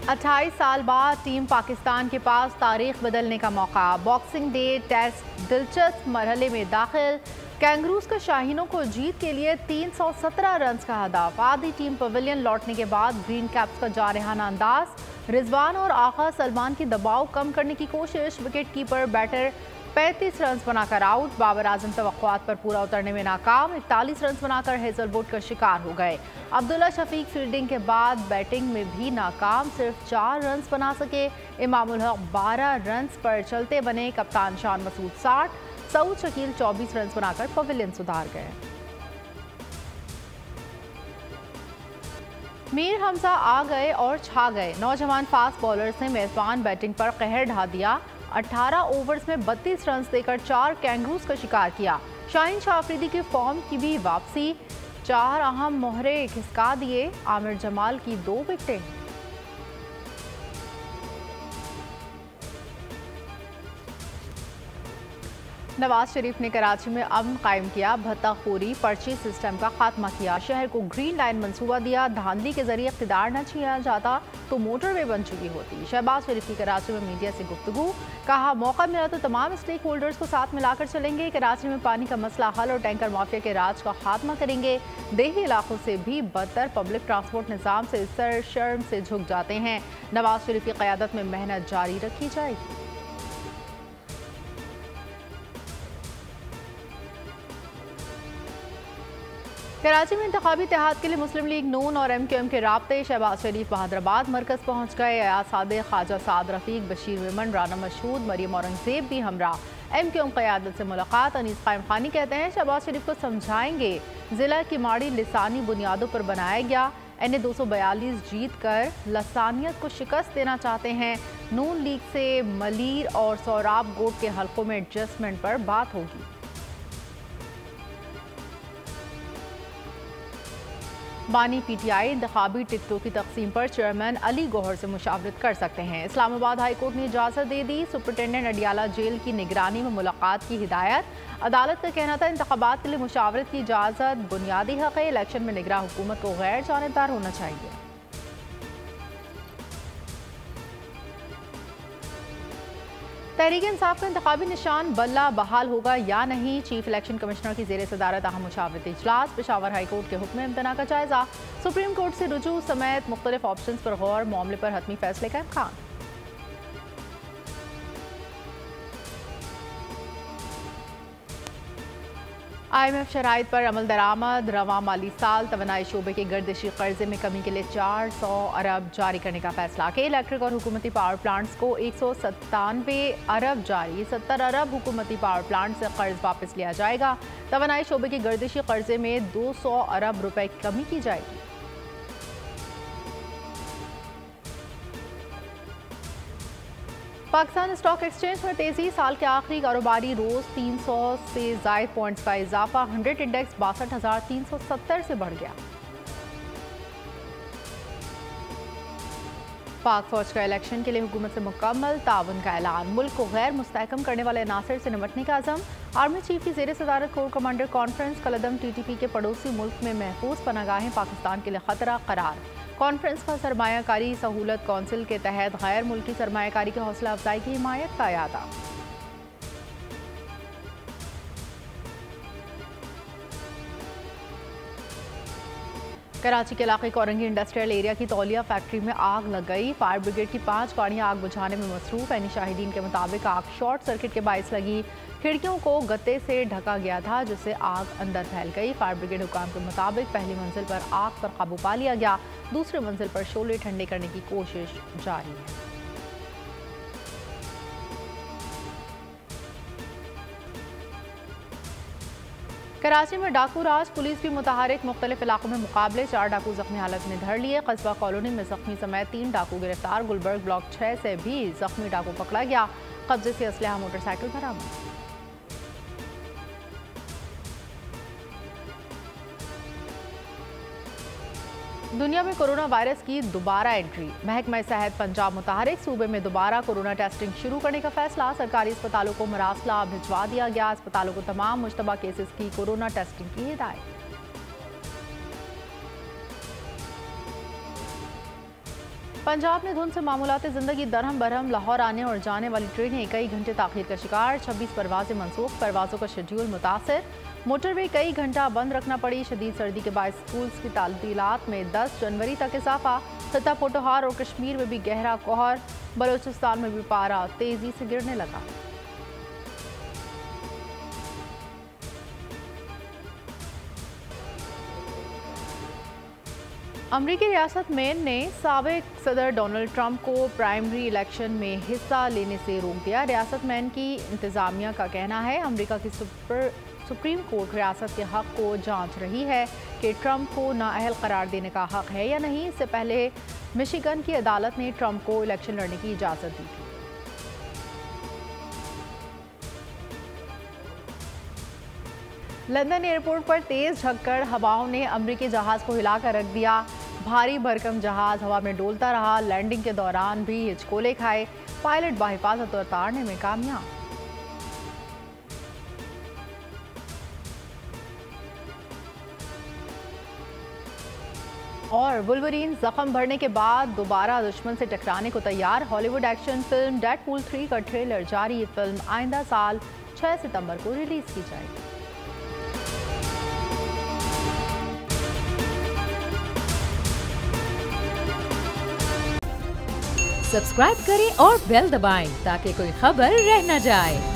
28 साल बाद टीम पाकिस्तान के पास तारीख बदलने का मौका। बॉक्सिंग डे टेस्ट दिलचस्प मरहले में दाखिल। कैंगरूज का शाहीनों को जीत के लिए 317 रन का हदफ। आधी टीम पवेलियन लौटने के बाद ग्रीन कैप्स का जारहाना अंदाज। रिजवान और आगा सलमान की दबाव कम करने की कोशिश। विकेट कीपर बैटर 35 रन बनाकर आउट। बाबर आजम तवक्कुआत पर पूरा उतरने में नाकाम। 41 रन बनाकर हेजलवुड का शिकार हो गए। अब्दुल्ला शफीक फील्डिंग के बाद बैटिंग में भी नाकाम, सिर्फ 4 रन बना सके। इमामुल हक 12 रन पर चलते बने। कप्तान शान मसूद 60, सऊद शकील 24 रन बनाकर पवेलियन सुधार गए। मीर हमजा आ गए और छा गए। नौजवान फास्ट बॉलर्स ने मेजबान बैटिंग पर कहर ढा दिया। 18 ओवर्स में 32 रन देकर 4 कैंगरूज का शिकार किया। शाहीन शाह अफरीदी की फॉर्म की भी वापसी। 4 अहम मोहरे खिसका दिए। आमिर जमाल की 2 विकेटें। नवाज शरीफ ने कराची में अमन कायम किया। भत्ताखोरी पर्ची सिस्टम का खात्मा किया। शहर को ग्रीन लाइन मंसूबा दिया। धांधली के जरिए इख्तिदार न छीना जाता तो मोटरवे बन चुकी होती। शहबाज शरीफ की कराची में मीडिया से गुफ्तगू। कहा, मौका मिला तो तमाम स्टेक होल्डर्स को साथ मिलाकर चलेंगे। कराची में पानी का मसला हल और टैंकर माफिया के राज का खात्मा करेंगे। देही इलाकों से भी बदतर पब्लिक ट्रांसपोर्ट निज़ाम से सर शर्म से झुक जाते हैं। नवाज शरीफ की क़यादत में मेहनत जारी रखी जाएगी। कराची में इंतखाबी इत्तेहाद के लिए मुस्लिम लीग नून और MQM के राब्ते। शहबाज शरीफ बहादुराबाद मरकज पहुंच गए। अयाज सादिक, ख्वाजा साद रफीक, बशीर मेमन, राना मशहूद, मरियम औरंगजेब भी हमरा। MQM क़यादत से मुलाकात। अनीस कायम खानी कहते हैं शहबाज शरीफ को समझाएंगे। जिला की माड़ी लिसानी बुनियादों पर बनाया गया। NA 242 जीत कर लसानियत को शिकस्त देना चाहते हैं। नून लीग से मलीर और सौराब गोट के हल्कों में एडजस्टमेंट पर बात होगी। बानी PTI इंतखाबी टिकटों की तकसीम पर चेयरमैन अली गौहर से मुशावरत कर सकते हैं। इस्लामाबाद हाई कोर्ट ने इजाज़त दे दी। सुपरिटेंडेंट अडियाला जेल की निगरानी में मुलाकात की हिदायत। अदालत का कहना था इंतखाबात के लिए मुशावरत की इजाज़त बुनियादी हक़ है। इलेक्शन में निगरां हुकूमत को गैर जानिबदार होना चाहिए। तहरीक इंसाफ का इंतखाबी निशान बल्ला बहाल होगा या नहीं। चीफ इलेक्शन कमिश्नर की ज़ेर सदारत अहम मुशावरती इजलास। पेशावर हाई कोर्ट के हुक्म इम्तना का जायजा। सुप्रीम कोर्ट से रुजू समेत मुख्तलिफ ऑप्शन पर गौर। मामले पर हतमी फैसले का इम्कान। IMF शराइत पर अमल दरामद। रवां माली साल तवानाई शोबे के गर्दिशी कर्जे में कमी के लिए 400 अरब जारी करने का फैसला। के इलेक्ट्रिक और हुकूमती पावर प्लांट्स को 197 अरब जारी। 70 अरब हुकूमती पावर प्लांट से कर्ज वापस लिया जाएगा। तवानाई शोबे के गर्दिशी कर्जे में 200 अरब रुपए की कमी की जाएगी। पाकिस्तान स्टॉक एक्सचेंज में तेजी। साल के आखिरी कारोबारी रोज 300 से ज़ायद पॉइंट्स का इजाफा। 100 इंडेक्स 62,370 से बढ़ गया। पाक फौज का इलेक्शन के लिए हुकूमत से मुकम्मल ताउन का ऐलान। मुल्क को गैर मुस्तहकम करने वाले अनासर से निपटने का अज़म। आर्मी चीफ की ज़ेर सदारत कोर कमांडर कॉन्फ्रेंस। कलदम TTP के पड़ोसी मुल्क में महफूज पनागाहें पाकिस्तान के लिए खतरा करार। कॉन्फ्रेंस का सरमायाकारी सहूलत कौंसिल के तहत गैर मुल्की सरमायाकारी की हौसला अफजाई की हिमायत का यादा। कराची के इलाके कोरंगी इंडस्ट्रियल एरिया की तौलिया फैक्ट्री में आग लग गई। फायर ब्रिगेड की 5 गाड़ियां आग बुझाने में मसरूफ। यानी शाहिदीन के मुताबिक आग शॉर्ट सर्किट के बायस लगी। खिड़कियों को गत्ते से ढका गया था जिससे आग अंदर फैल गई। फायर ब्रिगेड हुकाम के मुताबिक पहली मंजिल पर आग पर काबू पा लिया गया। दूसरी मंजिल पर शोले ठंडे करने की कोशिश जारी है। कराची में डाकू राज। पुलिस भी मुतहरिक। मुख्तलिफ इलाकों में मुकाबले। 4 डाकू जख्मी हालत में धर लिए। कस्बा कॉलोनी में जख्मी समेत 3 डाकू गिरफ्तार। गुलबर्ग ब्लॉक 6 से भी जख्मी डाकू पकड़ा गया। कब्जे से असलहा मोटरसाइकिल बरामद। दुनिया में कोरोना वायरस की दोबारा एंट्री। महकमा सेहत पंजाब मुतहरिक। सूबे में दोबारा कोरोना टेस्टिंग शुरू करने का फैसला। सरकारी अस्पतालों को मरासला भिजवा दिया गया। अस्पतालों को तमाम मुश्तबा केसेस की कोरोना टेस्टिंग की हिदायत। पंजाब में धुंध से मामूलात ज़िंदगी दरहम बरहम। लाहौर आने और जाने वाली ट्रेनें कई घंटे ताख़ीर का शिकार। 26 परवाजें मनसूख, परवाज़ों का शेड्यूल मुतासर। मोटरवे कई घंटा बंद रखना पड़ी। शदीद सर्दी के बाद स्कूल्स की तालीलात में 10 जनवरी तक इजाफा। खिता पोटोहार और कश्मीर में भी गहरा कोहर। बलोचिस्तान में भी पारा तेज़ी से गिरने लगा। अमरीकी रियासत मेन ने साबिक सदर डोनाल्ड ट्रंप को प्राइमरी इलेक्शन में हिस्सा लेने से रोक दिया। रियासत मेन की इंतज़ामिया का कहना है अमरीका की सुप्रीम कोर्ट रियासत के हक़ को जांच रही है कि ट्रंप को नाअहल करार देने का हक़ है या नहीं। इससे पहले मिशिगन की अदालत ने ट्रंप को इलेक्शन लड़ने की इजाज़त दी थी। लंदन एयरपोर्ट पर तेज झक्कड़ हवाओं ने अमरीकी जहाज को हिलाकर रख दिया। भारी भरकम जहाज हवा में डोलता रहा। लैंडिंग के दौरान भी हिचकोले खाए। पायलट बाहिफाजत उतारने में कामयाब। और वुल्वरीन जख्म भरने के बाद दोबारा दुश्मन से टकराने को तैयार। हॉलीवुड एक्शन फिल्म डेडपूल 3 का ट्रेलर जारी। ये फिल्म आइंदा साल 6 सितंबर को रिलीज की जाएगी। सब्सक्राइब करें और बेल दबाएं ताकि कोई खबर रह न जाए।